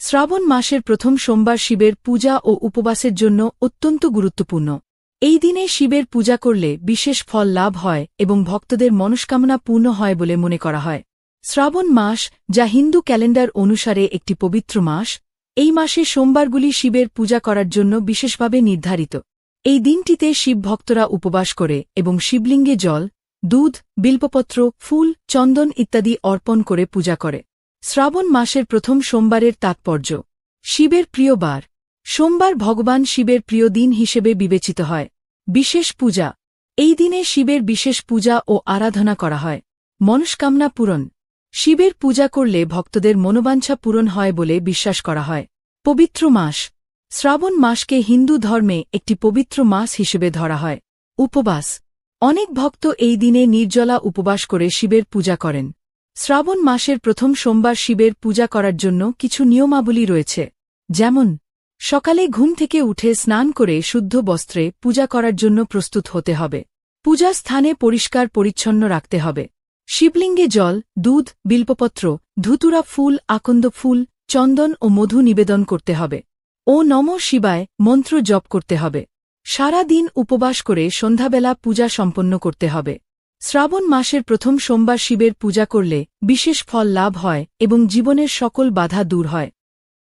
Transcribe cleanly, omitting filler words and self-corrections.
শ্রাবণ মাসের প্রথম সোমবার শিবের পূজা ও উপবাসের জন্য অত্যন্ত গুরুত্বপূর্ণ। এই দিনে শিবের পূজা করলে বিশেষ ফল লাভ হয় এবং ভক্তদের মনস্কামনা পূর্ণ হয় বলে মনে করা হয়। শ্রাবণ মাস, যা হিন্দু ক্যালেন্ডার অনুসারে একটি পবিত্র মাস, এই মাসে সোমবারগুলি শিবের পূজা করার জন্য বিশেষভাবে নির্ধারিত। এই দিনটিতে শিব ভক্তরা উপবাস করে এবং শিবলিঙ্গে জল, দুধ, বিল্বপত্র, ফুল, চন্দন ইত্যাদি অর্পণ করে পূজা করে। শ্রাবণ মাসের প্রথম সোমবারের তাৎপর্য। শিবের প্রিয় বার। সোমবার ভগবান শিবের প্রিয় দিন হিসেবে বিবেচিত হয়। বিশেষ পূজা। এই দিনে শিবের বিশেষ পূজা ও আরাধনা করা হয়। মনস্কামনা পূরণ। শিবের পূজা করলে ভক্তদের মনোবাঞ্ছা পূরণ হয় বলে বিশ্বাস করা হয়। পবিত্র মাস। শ্রাবণ মাসকে হিন্দু ধর্মে একটি পবিত্র মাস হিসেবে ধরা হয়। উপবাস। অনেক ভক্ত এই দিনে নির্জলা উপবাস করে শিবের পূজা করেন। শ্রাবণ মাসের প্রথম সোমবার শিবের পূজা করার জন্য কিছু নিয়মাবলী রয়েছে, যেমন সকালে ঘুম থেকে উঠে স্নান করে শুদ্ধ বস্ত্রে পূজা করার জন্য প্রস্তুত হতে হবে। পূজা স্থানে পরিষ্কার পরিচ্ছন্ন রাখতে হবে। শিবলিঙ্গে জল, দুধ, বিল্বপত্র, ধুতুরা ফুল, আকন্দ ফুল, চন্দন ও মধু নিবেদন করতে হবে ও নমঃ শিবায় মন্ত্র জপ করতে হবে। সারা দিন উপবাস করে সন্ধ্যাবেলা পূজা সম্পন্ন করতে হবে। শ্রাবণ মাসের প্রথম সোমবার শিবের পূজা করলে বিশেষ ফল লাভ হয় এবং জীবনের সকল বাধা দূর হয়।